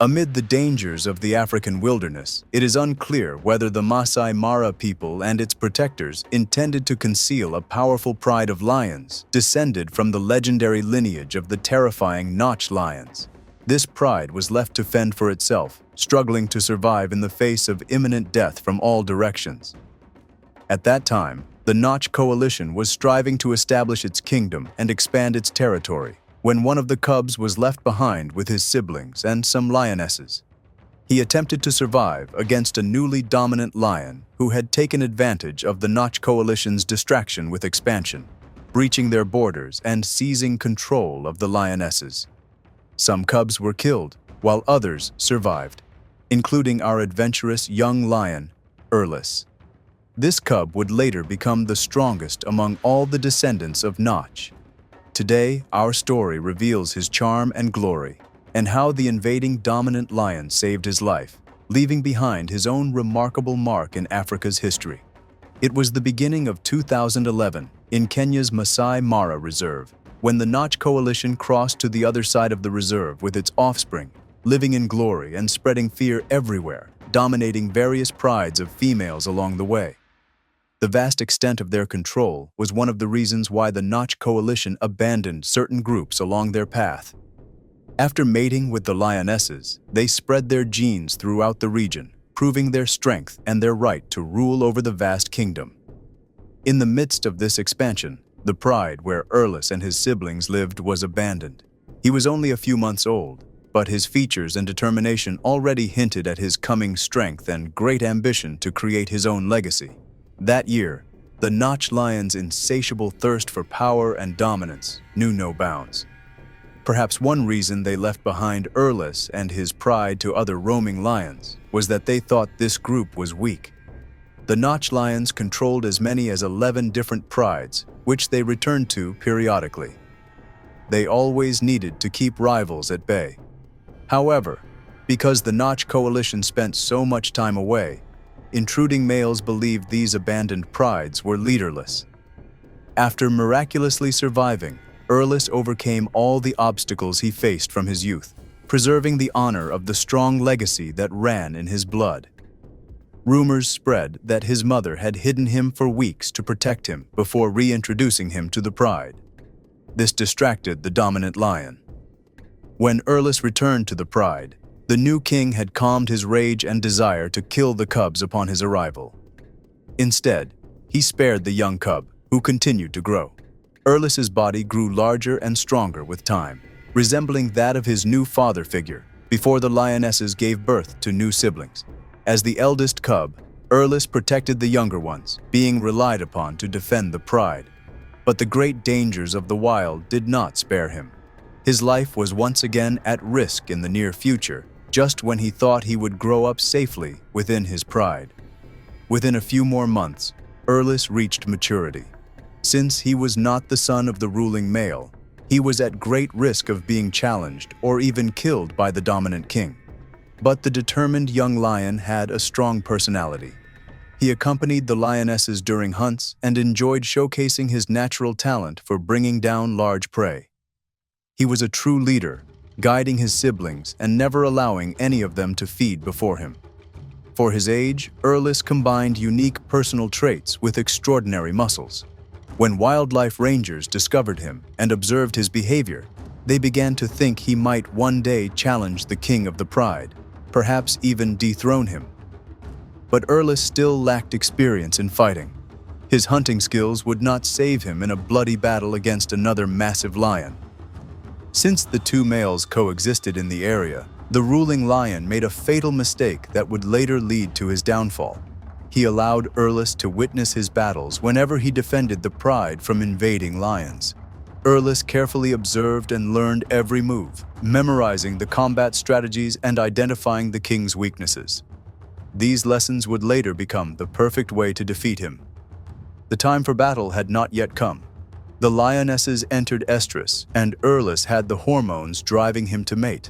Amid the dangers of the African wilderness, it is unclear whether the Masai Mara people and its protectors intended to conceal a powerful pride of lions descended from the legendary lineage of the terrifying Notch lions. This pride was left to fend for itself, struggling to survive in the face of imminent death from all directions. At that time, the Notch coalition was striving to establish its kingdom and expand its territory, when one of the cubs was left behind with his siblings and some lionesses. He attempted to survive against a newly dominant lion who had taken advantage of the Notch coalition's distraction with expansion, breaching their borders and seizing control of the lionesses. Some cubs were killed, while others survived, including our adventurous young lion, Erles. This cub would later become the strongest among all the descendants of Notch. Today, our story reveals his charm and glory, and how the invading dominant lion saved his life, leaving behind his own remarkable mark in Africa's history. It was the beginning of 2011 in Kenya's Masai Mara Reserve, when the Notch coalition crossed to the other side of the reserve with its offspring, living in glory and spreading fear everywhere, dominating various prides of females along the way. The vast extent of their control was one of the reasons why the Notch coalition abandoned certain groups along their path. After mating with the lionesses, they spread their genes throughout the region, proving their strength and their right to rule over the vast kingdom. In the midst of this expansion, the pride where Erles and his siblings lived was abandoned. He was only a few months old, but his features and determination already hinted at his coming strength and great ambition to create his own legacy. That year, the Notch lion's insatiable thirst for power and dominance knew no bounds. Perhaps one reason they left behind Erles and his pride to other roaming lions was that they thought this group was weak. The Notch lions controlled as many as 11 different prides, which they returned to periodically. They always needed to keep rivals at bay. However, because the Notch coalition spent so much time away, intruding males believed these abandoned prides were leaderless. After miraculously surviving, Erles overcame all the obstacles he faced from his youth, preserving the honor of the strong legacy that ran in his blood. Rumors spread that his mother had hidden him for weeks to protect him before reintroducing him to the pride. This distracted the dominant lion. When Erles returned to the pride, the new king had calmed his rage and desire to kill the cubs upon his arrival. Instead, he spared the young cub, who continued to grow. Erles's body grew larger and stronger with time, resembling that of his new father figure, before the lionesses gave birth to new siblings. As the eldest cub, Erles protected the younger ones, being relied upon to defend the pride. But the great dangers of the wild did not spare him. His life was once again at risk in the near future, just when he thought he would grow up safely within his pride. Within a few more months, Erles reached maturity. Since he was not the son of the ruling male, he was at great risk of being challenged or even killed by the dominant king. But the determined young lion had a strong personality. He accompanied the lionesses during hunts and enjoyed showcasing his natural talent for bringing down large prey. He was a true leader, guiding his siblings and never allowing any of them to feed before him. For his age, Erles combined unique personal traits with extraordinary muscles. When wildlife rangers discovered him and observed his behavior, they began to think he might one day challenge the king of the pride, perhaps even dethrone him. But Erles still lacked experience in fighting. His hunting skills would not save him in a bloody battle against another massive lion. Since the two males coexisted in the area, the ruling lion made a fatal mistake that would later lead to his downfall. He allowed Erles to witness his battles whenever he defended the pride from invading lions. Erles carefully observed and learned every move, memorizing the combat strategies and identifying the king's weaknesses. These lessons would later become the perfect way to defeat him. The time for battle had not yet come. The lionesses entered estrus, and Erles had the hormones driving him to mate.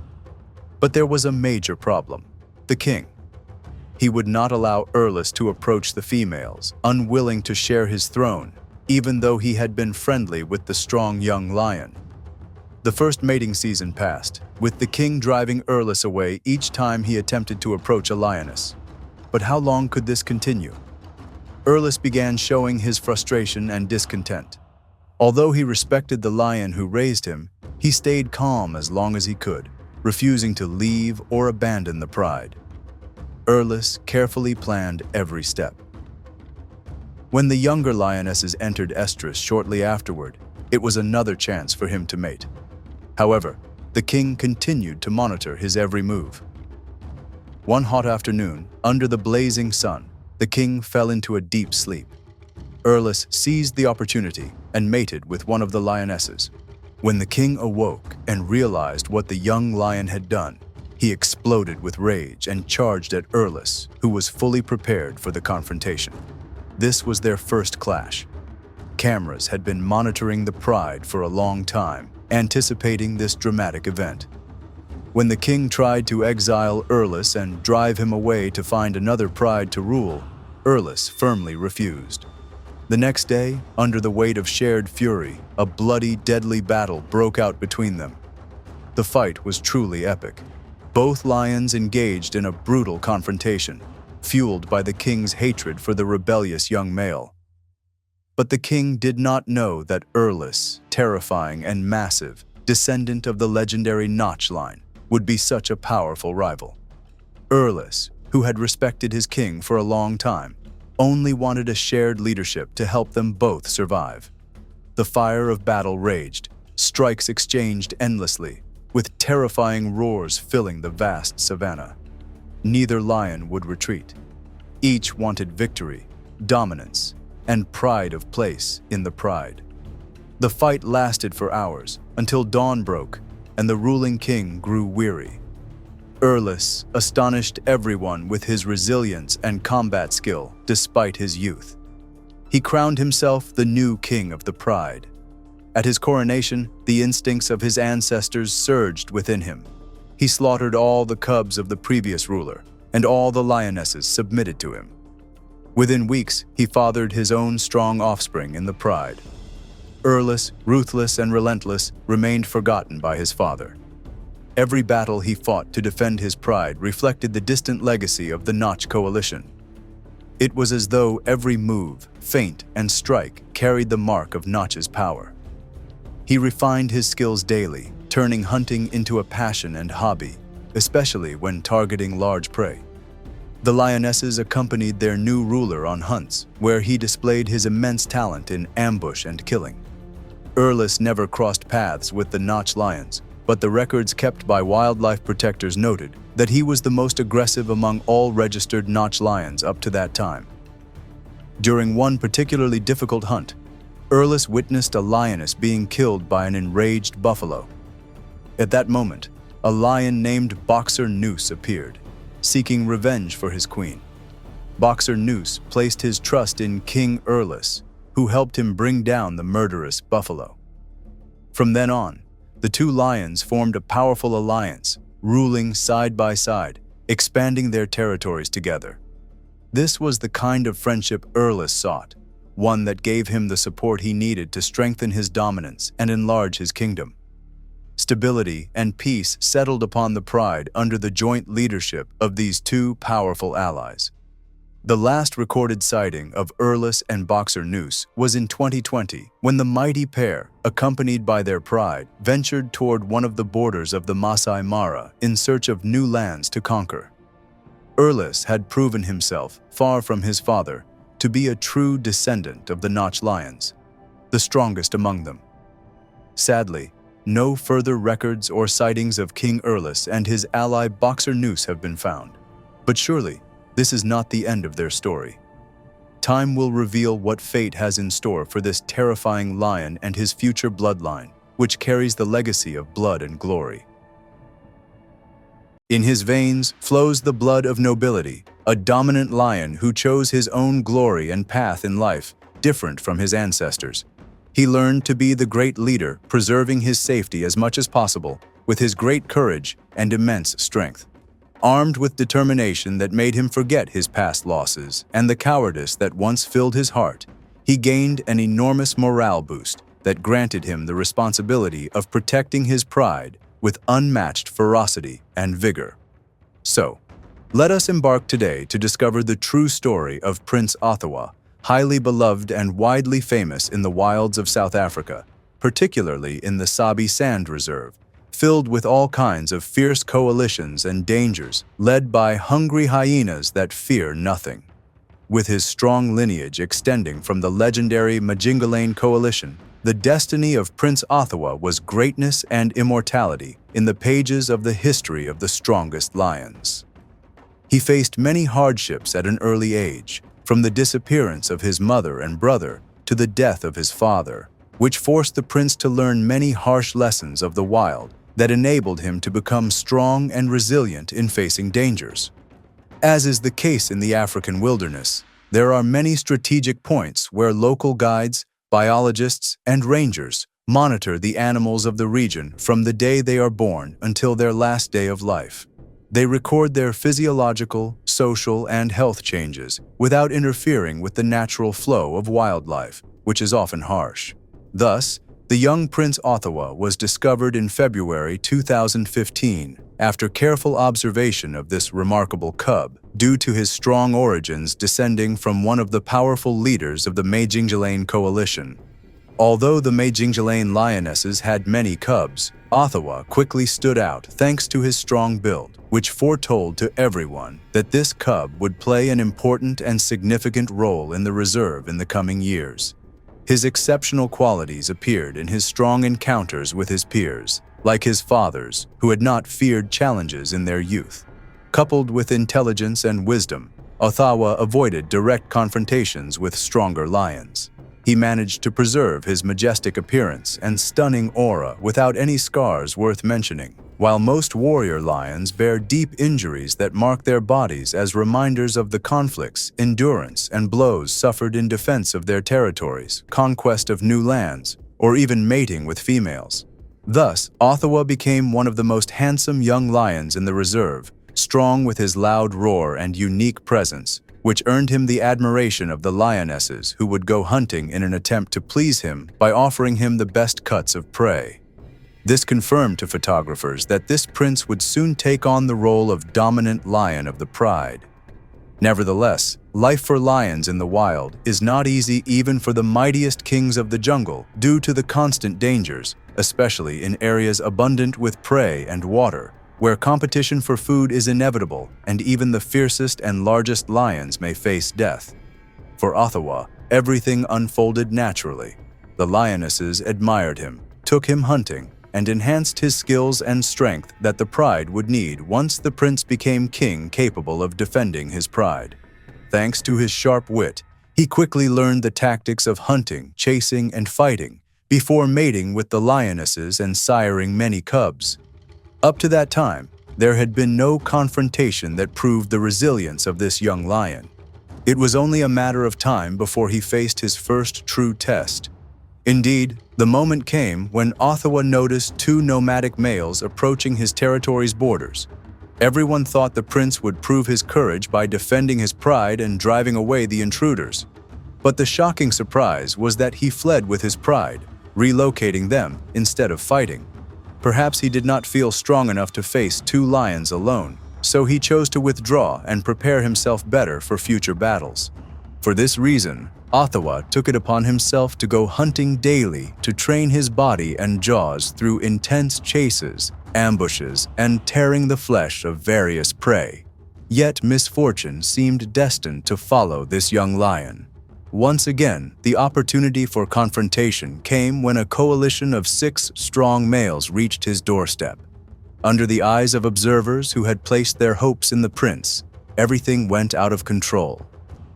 But there was a major problem: the king. He would not allow Erles to approach the females, unwilling to share his throne, even though he had been friendly with the strong young lion. The first mating season passed, with the king driving Erles away each time he attempted to approach a lioness. But how long could this continue? Erles began showing his frustration and discontent. Although he respected the lion who raised him, he stayed calm as long as he could, refusing to leave or abandon the pride. Erles carefully planned every step. When the younger lionesses entered estrus shortly afterward, it was another chance for him to mate. However, the king continued to monitor his every move. One hot afternoon, under the blazing sun, the king fell into a deep sleep. Erles seized the opportunity and mated with one of the lionesses. When the king awoke and realized what the young lion had done, he exploded with rage and charged at Erles, who was fully prepared for the confrontation. This was their first clash. Cameras had been monitoring the pride for a long time, anticipating this dramatic event. When the king tried to exile Erles and drive him away to find another pride to rule, Erles firmly refused. The next day, under the weight of shared fury, a bloody, deadly battle broke out between them. The fight was truly epic. Both lions engaged in a brutal confrontation, fueled by the king's hatred for the rebellious young male. But the king did not know that Erles, terrifying and massive, descendant of the legendary Notch line, would be such a powerful rival. Erles, who had respected his king for a long time, only wanted a shared leadership to help them both survive. The fire of battle raged, strikes exchanged endlessly, with terrifying roars filling the vast savannah. Neither lion would retreat. Each wanted victory, dominance, and pride of place in the pride. The fight lasted for hours, until dawn broke and the ruling king grew weary. Erles astonished everyone with his resilience and combat skill despite his youth. He crowned himself the new king of the pride. At his coronation, the instincts of his ancestors surged within him. He slaughtered all the cubs of the previous ruler, and all the lionesses submitted to him. Within weeks, he fathered his own strong offspring in the pride. Erles, ruthless and relentless, remained forgotten by his father. Every battle he fought to defend his pride reflected the distant legacy of the Notch coalition. It was as though every move, feint, and strike carried the mark of Notch's power. He refined his skills daily, turning hunting into a passion and hobby, especially when targeting large prey. The lionesses accompanied their new ruler on hunts, where he displayed his immense talent in ambush and killing. Erles never crossed paths with the Notch lions, but the records kept by wildlife protectors noted that he was the most aggressive among all registered Notch lions up to that time. During one particularly difficult hunt, Erles witnessed a lioness being killed by an enraged buffalo. At that moment, a lion named Boxer Noose appeared, seeking revenge for his queen. Boxer Noose placed his trust in King Erles, who helped him bring down the murderous buffalo. From then on, the two lions formed a powerful alliance, ruling side by side, expanding their territories together. This was the kind of friendship Erles sought, one that gave him the support he needed to strengthen his dominance and enlarge his kingdom. Stability and peace settled upon the pride under the joint leadership of these two powerful allies. The last recorded sighting of Erles and Boxer Noose was in 2020, when the mighty pair, accompanied by their pride, ventured toward one of the borders of the Masai Mara in search of new lands to conquer. Erles had proven himself, far from his father, to be a true descendant of the Notch lions, the strongest among them. Sadly, no further records or sightings of King Erles and his ally Boxer Noose have been found. But surely, this is not the end of their story. Time will reveal what fate has in store for this terrifying lion and his future bloodline, which carries the legacy of blood and glory. In his veins flows the blood of nobility, a dominant lion who chose his own glory and path in life, different from his ancestors. He learned to be the great leader, preserving his safety as much as possible, with his great courage and immense strength. Armed with determination that made him forget his past losses and the cowardice that once filled his heart, he gained an enormous morale boost, that granted him the responsibility of protecting his pride with unmatched ferocity and vigor. So, let us embark today to discover the true story of Prince Oawa, highly beloved and widely famous in the wilds of South Africa, particularly in the Sabi Sand Reserve, filled with all kinds of fierce coalitions and dangers, led by hungry hyenas that fear nothing. With his strong lineage extending from the legendary Majingalain coalition, the destiny of Prince Oawa was greatness and immortality in the pages of the history of the strongest lions. He faced many hardships at an early age, from the disappearance of his mother and brother to the death of his father, which forced the prince to learn many harsh lessons of the wild that enabled him to become strong and resilient in facing dangers. As is the case in the African wilderness, there are many strategic points where local guides, biologists, and rangers monitor the animals of the region from the day they are born until their last day of life. They record their physiological, social, and health changes without interfering with the natural flow of wildlife, which is often harsh. Thus, the young Prince Oawa was discovered in February 2015 after careful observation of this remarkable cub, due to his strong origins descending from one of the powerful leaders of the Majingalain coalition. Although the Majingalain lionesses had many cubs, Oawa quickly stood out thanks to his strong build, which foretold to everyone that this cub would play an important and significant role in the reserve in the coming years. His exceptional qualities appeared in his strong encounters with his peers, like his fathers, who had not feared challenges in their youth. Coupled with intelligence and wisdom, Oawa avoided direct confrontations with stronger lions. He managed to preserve his majestic appearance and stunning aura without any scars worth mentioning, while most warrior lions bear deep injuries that mark their bodies as reminders of the conflicts, endurance, and blows suffered in defense of their territories, conquest of new lands, or even mating with females. Thus, Oawa became one of the most handsome young lions in the reserve, strong with his loud roar and unique presence, which earned him the admiration of the lionesses who would go hunting in an attempt to please him by offering him the best cuts of prey. This confirmed to photographers that this prince would soon take on the role of dominant lion of the pride. Nevertheless, life for lions in the wild is not easy even for the mightiest kings of the jungle due to the constant dangers, especially in areas abundant with prey and water, where competition for food is inevitable and even the fiercest and largest lions may face death. For Oawa, everything unfolded naturally. The lionesses admired him, took him hunting, and enhanced his skills and strength that the pride would need once the prince became king capable of defending his pride. Thanks to his sharp wit, he quickly learned the tactics of hunting, chasing, and fighting before mating with the lionesses and siring many cubs. Up to that time, there had been no confrontation that proved the resilience of this young lion. It was only a matter of time before he faced his first true test. Indeed, the moment came when Oawa noticed two nomadic males approaching his territory's borders. Everyone thought the prince would prove his courage by defending his pride and driving away the intruders. But the shocking surprise was that he fled with his pride, relocating them instead of fighting. Perhaps he did not feel strong enough to face two lions alone, so he chose to withdraw and prepare himself better for future battles. For this reason, Oawa took it upon himself to go hunting daily to train his body and jaws through intense chases, ambushes, and tearing the flesh of various prey. Yet misfortune seemed destined to follow this young lion. Once again, the opportunity for confrontation came when a coalition of 6 strong males reached his doorstep. Under the eyes of observers who had placed their hopes in the prince, everything went out of control.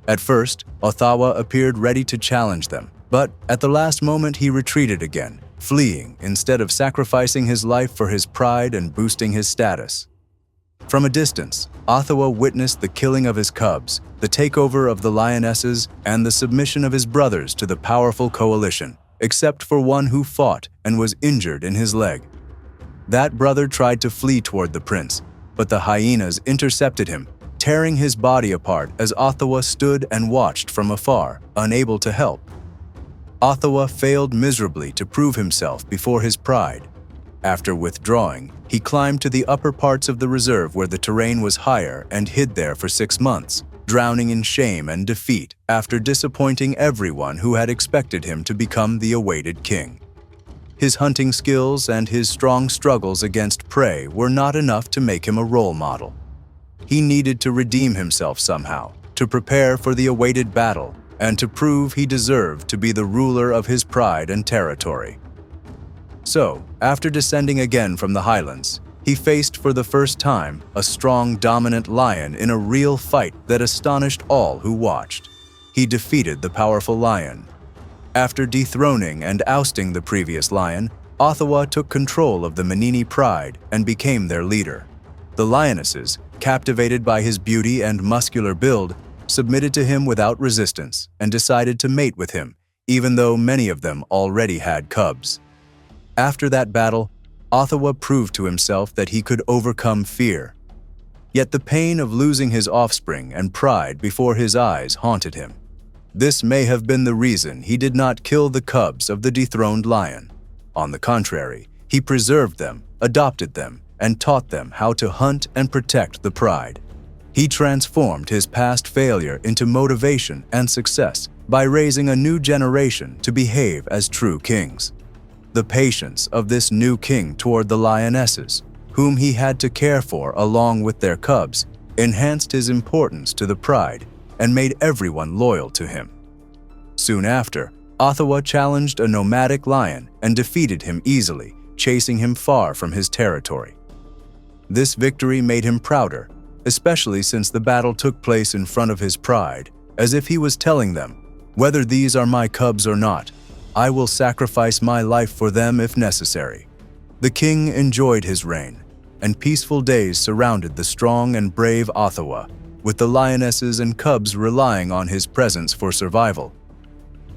At first, Oawa appeared ready to challenge them, but at the last moment he retreated again, fleeing instead of sacrificing his life for his pride and boosting his status. From a distance, Oawa witnessed the killing of his cubs, the takeover of the lionesses, and the submission of his brothers to the powerful coalition, except for one who fought and was injured in his leg. That brother tried to flee toward the prince, but the hyenas intercepted him, tearing his body apart as Oawa stood and watched from afar, unable to help. Oawa failed miserably to prove himself before his pride. After withdrawing, he climbed to the upper parts of the reserve where the terrain was higher and hid there for 6 months, drowning in shame and defeat after disappointing everyone who had expected him to become the awaited king. His hunting skills and his strong struggles against prey were not enough to make him a role model. He needed to redeem himself somehow, to prepare for the awaited battle, and to prove he deserved to be the ruler of his pride and territory. So, after descending again from the highlands, he faced for the first time a strong, dominant lion in a real fight that astonished all who watched. He defeated the powerful lion. After dethroning and ousting the previous lion, Oawa took control of the Menini pride and became their leader. The lionesses, captivated by his beauty and muscular build, submitted to him without resistance and decided to mate with him, even though many of them already had cubs. After that battle, Oawa proved to himself that he could overcome fear. Yet the pain of losing his offspring and pride before his eyes haunted him. This may have been the reason he did not kill the cubs of the dethroned lion. On the contrary, he preserved them, adopted them, and taught them how to hunt and protect the pride. He transformed his past failure into motivation and success by raising a new generation to behave as true kings. The patience of this new king toward the lionesses, whom he had to care for along with their cubs, enhanced his importance to the pride and made everyone loyal to him. Soon after, Oawa challenged a nomadic lion and defeated him easily, chasing him far from his territory. This victory made him prouder, especially since the battle took place in front of his pride, as if he was telling them, "Whether these are my cubs or not, I will sacrifice my life for them if necessary." The king enjoyed his reign, and peaceful days surrounded the strong and brave Oawa, with the lionesses and cubs relying on his presence for survival.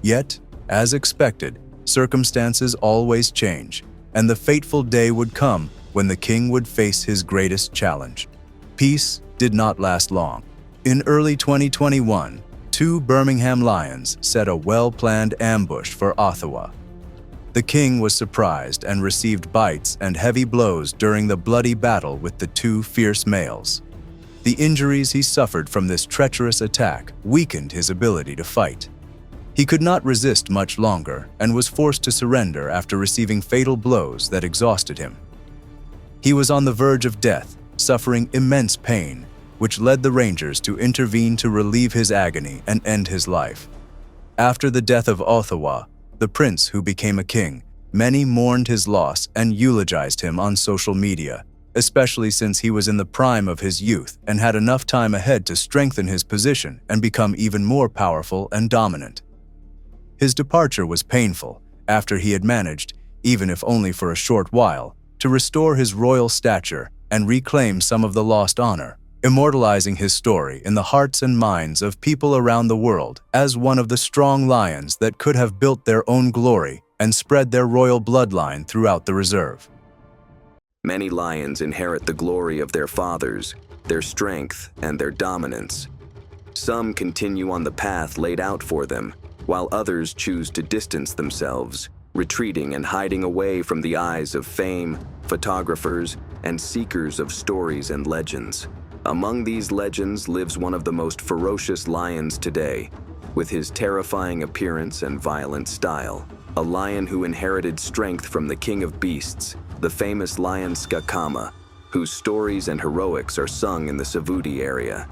Yet, as expected, circumstances always change, and the fateful day would come when the king would face his greatest challenge. Peace did not last long. In early 2021, 2 Birmingham lions set a well-planned ambush for Oawa. The king was surprised and received bites and heavy blows during the bloody battle with the 2 fierce males. The injuries he suffered from this treacherous attack weakened his ability to fight. He could not resist much longer and was forced to surrender after receiving fatal blows that exhausted him. He was on the verge of death, suffering immense pain, which led the rangers to intervene to relieve his agony and end his life. After the death of Oawa, the prince who became a king, many mourned his loss and eulogized him on social media, especially since he was in the prime of his youth and had enough time ahead to strengthen his position and become even more powerful and dominant. His departure was painful after he had managed, even if only for a short while, to restore his royal stature and reclaim some of the lost honor, immortalizing his story in the hearts and minds of people around the world as one of the strong lions that could have built their own glory and spread their royal bloodline throughout the reserve. Many lions inherit the glory of their fathers, their strength, and their dominance. Some continue on the path laid out for them, while others choose to distance themselves, retreating and hiding away from the eyes of fame, photographers, and seekers of stories and legends. Among these legends lives one of the most ferocious lions today, with his terrifying appearance and violent style. A lion who inherited strength from the king of beasts, the famous lion Kalamas, whose stories and heroics are sung in the Savannah area.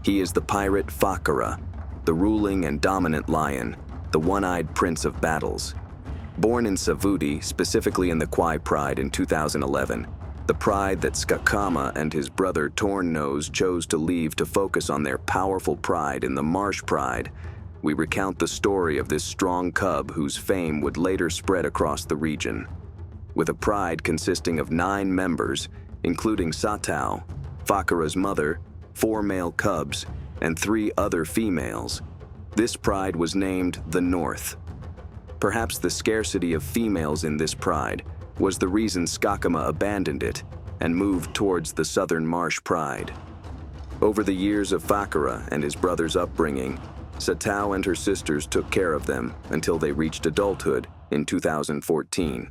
He is the pirate Fakura, the ruling and dominant lion, the one-eyed prince of battles. Born in Savannah, specifically in the Kwai Pride in 2011, the pride that Kalamas and his brother Torn Nose chose to leave to focus on their powerful pride in the Marsh Pride, we recount the story of this strong cub whose fame would later spread across the region. With a pride consisting of 9 members, including Satao, Fakura's mother, 4 male cubs, and 3 other females, this pride was named the North. Perhaps the scarcity of females in this pride was the reason Kalamas abandoned it and moved towards the Southern Marsh Pride. Over the years of Fakura and his brother's upbringing, Satao and her sisters took care of them until they reached adulthood in 2014.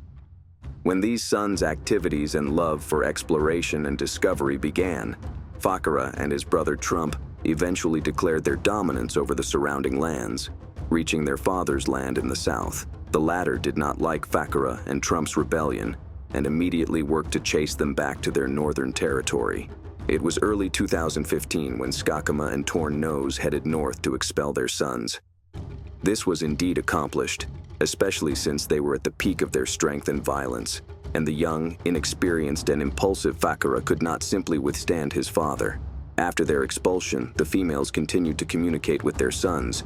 When these sons' activities and love for exploration and discovery began, Fakura and his brother Trump eventually declared their dominance over the surrounding lands, reaching their father's land in the south. The latter did not like Fakura and Trump's rebellion and immediately worked to chase them back to their northern territory. It was early 2015 when Skakama and Torn Nose headed north to expel their sons. This was indeed accomplished, especially since they were at the peak of their strength and violence, and the young, inexperienced, and impulsive Fakura could not simply withstand his father. After their expulsion, the females continued to communicate with their sons,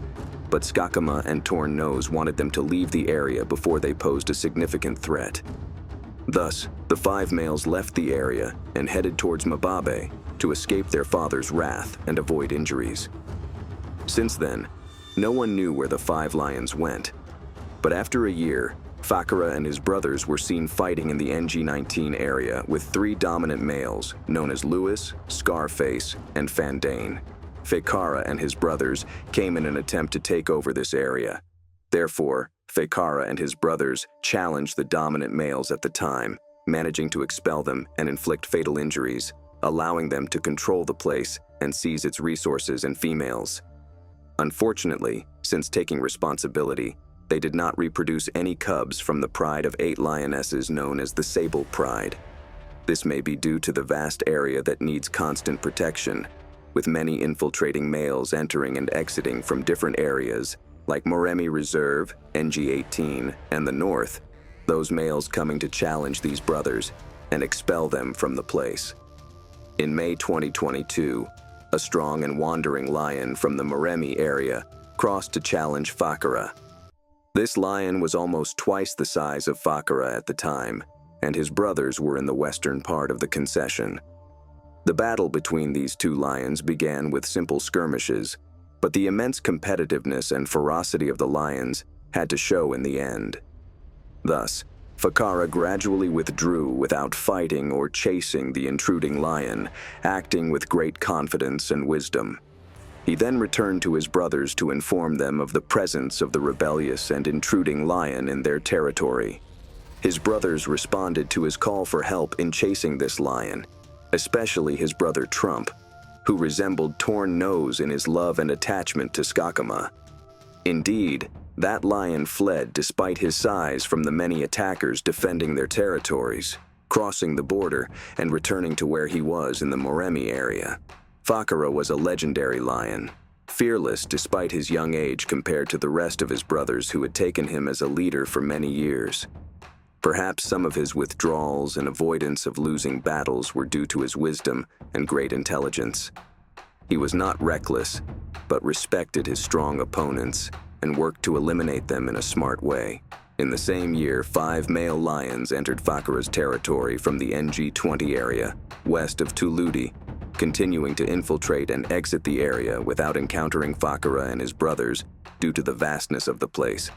but Skakama and Torn Nose wanted them to leave the area before they posed a significant threat. Thus, the 5 males left the area and headed towards Mababe to escape their father's wrath and avoid injuries. Since then, no one knew where the 5 lions went, but after a year, Fakura and his brothers were seen fighting in the NG-19 area with 3 dominant males known as Lewis, Scarface, and Fandane. Fakura and his brothers came in an attempt to take over this area. Therefore, Fakura and his brothers challenged the dominant males at the time, managing to expel them and inflict fatal injuries, allowing them to control the place and seize its resources and females. Unfortunately, since taking responsibility, they did not reproduce any cubs from the pride of 8 lionesses known as the Sable Pride. This may be due to the vast area that needs constant protection, with many infiltrating males entering and exiting from different areas, like Moremi Reserve, NG-18, and the North, those males coming to challenge these brothers and expel them from the place. In May 2022, a strong and wandering lion from the Moremi area crossed to challenge Fakura. This lion was almost twice the size of Fakura at the time, and his brothers were in the western part of the concession. The battle between these 2 lions began with simple skirmishes, but the immense competitiveness and ferocity of the lions had to show in the end. Thus, Fakura gradually withdrew without fighting or chasing the intruding lion, acting with great confidence and wisdom. He then returned to his brothers to inform them of the presence of the rebellious and intruding lion in their territory. His brothers responded to his call for help in chasing this lion, especially his brother Trump, who resembled Torn Nose in his love and attachment to Skakama. Indeed, that lion fled despite his size from the many attackers defending their territories, crossing the border and returning to where he was in the Moremi area. Fakura was a legendary lion, fearless despite his young age compared to the rest of his brothers who had taken him as a leader for many years. Perhaps some of his withdrawals and avoidance of losing battles were due to his wisdom and great intelligence. He was not reckless, but respected his strong opponents and worked to eliminate them in a smart way. In the same year, 5 male lions entered Fakura's territory from the NG-20 area, west of Tuludi, continuing to infiltrate and exit the area without encountering Fakura and his brothers due to the vastness of the place.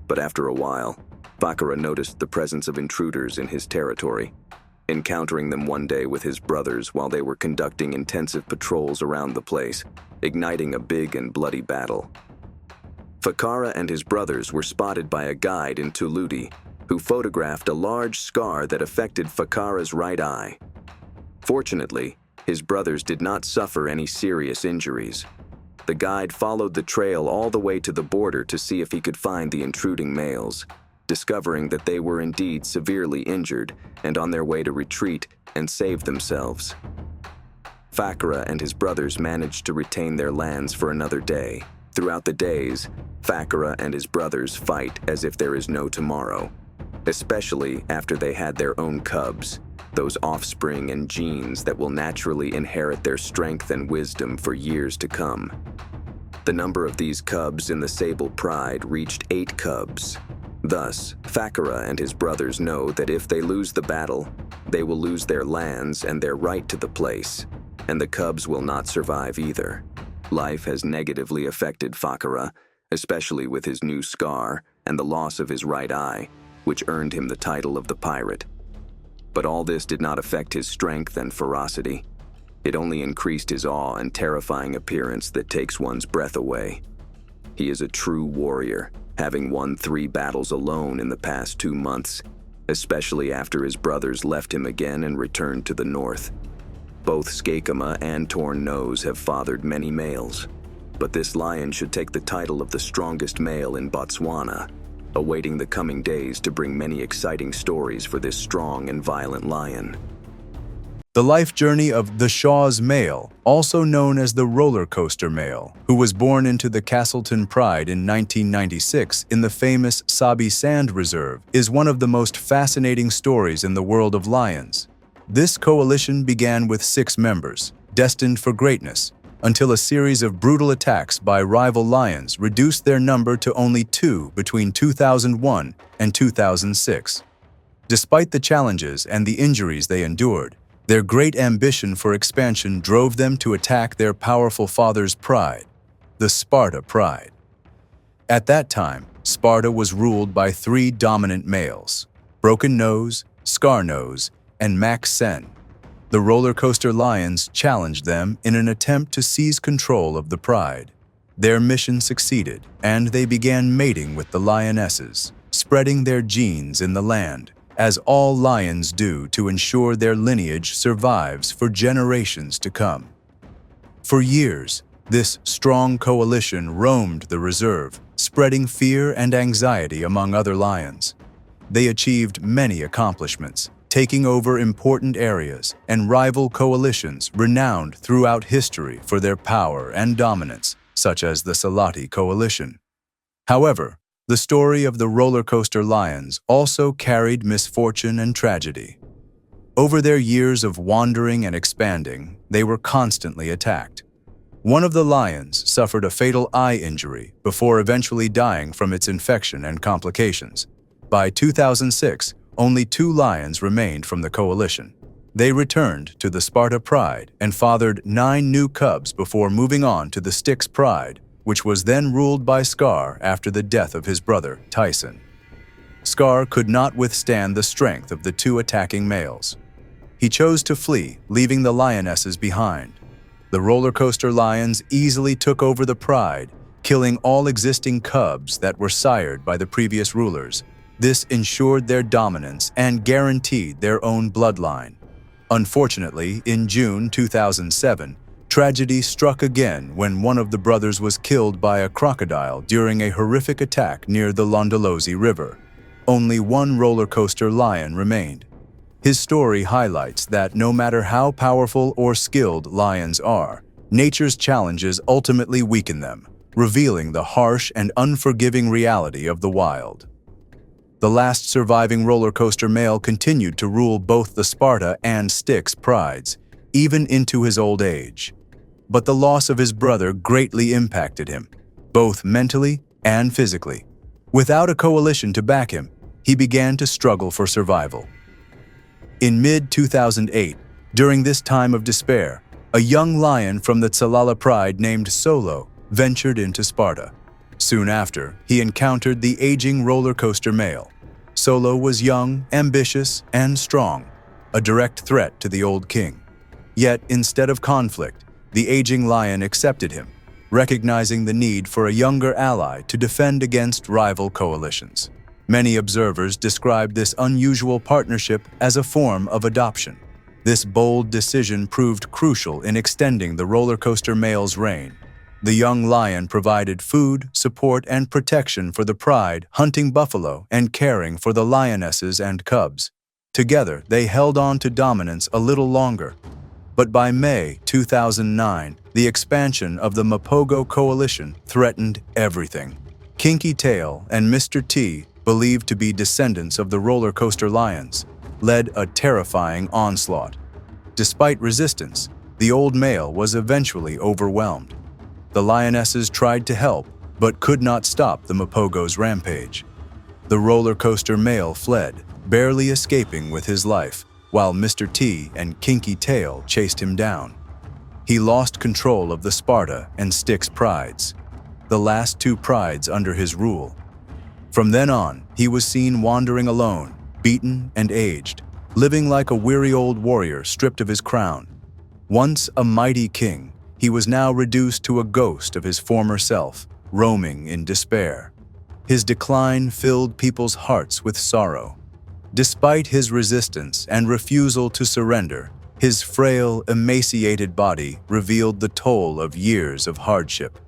But after a while, Fakura noticed the presence of intruders in his territory, encountering them one day with his brothers while they were conducting intensive patrols around the place, igniting a big and bloody battle. Fakura and his brothers were spotted by a guide in Tuludi, who photographed a large scar that affected Fakura's right eye. Fortunately, his brothers did not suffer any serious injuries. The guide followed the trail all the way to the border to see if he could find the intruding males, discovering that they were indeed severely injured and on their way to retreat and save themselves. Fakura and his brothers managed to retain their lands for another day. Throughout the days, Fakura and his brothers fight as if there is no tomorrow, especially after they had their own cubs, those offspring and genes that will naturally inherit their strength and wisdom for years to come. The number of these cubs in the Sable Pride reached 8 cubs. Thus, Fakura and his brothers know that if they lose the battle, they will lose their lands and their right to the place, and the cubs will not survive either. Life has negatively affected Fakura, especially with his new scar and the loss of his right eye, which earned him the title of the Pirate. But all this did not affect his strength and ferocity. It only increased his awe and terrifying appearance that takes one's breath away. He is a true warrior, having won 3 battles alone in the past 2 months, especially after his brothers left him again and returned to the north. Both Skakama and Torn Nose have fathered many males, but this lion should take the title of the strongest male in Botswana, awaiting the coming days to bring many exciting stories for this strong and violent lion. The life journey of the Shaw's male, also known as the roller coaster male, who was born into the Castleton Pride in 1996 in the famous Sabi Sand Reserve, is one of the most fascinating stories in the world of lions. This coalition began with 6 members, destined for greatness, until a series of brutal attacks by rival lions reduced their number to only 2 between 2001 and 2006. Despite the challenges and the injuries they endured, their great ambition for expansion drove them to attack their powerful father's pride, the Sparta Pride. At that time, Sparta was ruled by 3 dominant males, Broken Nose, Scar Nose, and Max Sen. The roller coaster lions challenged them in an attempt to seize control of the pride. Their mission succeeded, and they began mating with the lionesses, spreading their genes in the land, as all lions do to ensure their lineage survives for generations to come. For years, this strong coalition roamed the reserve, spreading fear and anxiety among other lions. They achieved many accomplishments, taking over important areas and rival coalitions renowned throughout history for their power and dominance, such as the Salati Coalition. However, the story of the roller coaster lions also carried misfortune and tragedy. Over their years of wandering and expanding, they were constantly attacked. One of the lions suffered a fatal eye injury before eventually dying from its infection and complications. By 2006, only 2 lions remained from the coalition. They returned to the Sparta Pride and fathered 9 new cubs before moving on to the Styx Pride, which was then ruled by Scar after the death of his brother, Tyson. Scar could not withstand the strength of the 2 attacking males. He chose to flee, leaving the lionesses behind. The roller coaster lions easily took over the pride, killing all existing cubs that were sired by the previous rulers. This ensured their dominance and guaranteed their own bloodline. Unfortunately, in June 2007, tragedy struck again when one of the brothers was killed by a crocodile during a horrific attack near the Londolozi River. Only 1 roller coaster lion remained. His story highlights that no matter how powerful or skilled lions are, nature's challenges ultimately weaken them, revealing the harsh and unforgiving reality of the wild. The last surviving roller coaster male continued to rule both the Sparta and Styx prides, even into his old age. But the loss of his brother greatly impacted him, both mentally and physically. Without a coalition to back him, he began to struggle for survival. In mid-2008, during this time of despair, a young lion from the Tsalala Pride named Solo ventured into Sparta. Soon after, he encountered the aging roller coaster male. Solo was young, ambitious, and strong, a direct threat to the old king. Yet, instead of conflict, the aging lion accepted him, recognizing the need for a younger ally to defend against rival coalitions. Many observers describe this unusual partnership as a form of adoption. This bold decision proved crucial in extending the roller coaster male's reign. The young lion provided food, support, and protection for the pride, hunting buffalo and caring for the lionesses and cubs. Together, they held on to dominance a little longer. But by May 2009, the expansion of the Mapogo coalition threatened everything. Kinky Tail and Mr. T, believed to be descendants of the roller coaster lions, led a terrifying onslaught. Despite resistance, the old male was eventually overwhelmed. The lionesses tried to help, but could not stop the Mapogo's rampage. The roller coaster male fled, barely escaping with his life, while Mr. T and Kinky Tail chased him down. He lost control of the Sparta and Styx prides, the last 2 prides under his rule. From then on, he was seen wandering alone, beaten and aged, living like a weary old warrior stripped of his crown. Once a mighty king, he was now reduced to a ghost of his former self, roaming in despair. His decline filled people's hearts with sorrow. Despite his resistance and refusal to surrender, his frail, emaciated body revealed the toll of years of hardship.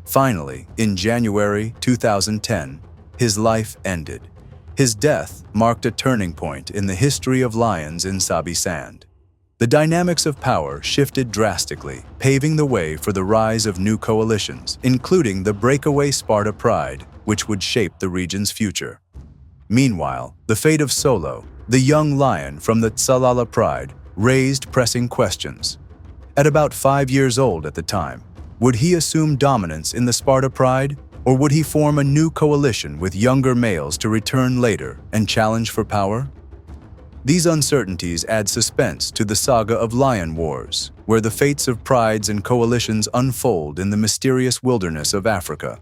Finally, in January 2010, his life ended. His death marked a turning point in the history of lions in Sabi Sand. The dynamics of power shifted drastically, paving the way for the rise of new coalitions, including the breakaway Sparta Pride, which would shape the region's future. Meanwhile, the fate of Solo, the young lion from the Tsalala Pride, raised pressing questions. At about 5 years old at the time, would he assume dominance in the Sparta Pride, or would he form a new coalition with younger males to return later and challenge for power? These uncertainties add suspense to the saga of Lion Wars, where the fates of prides and coalitions unfold in the mysterious wilderness of Africa.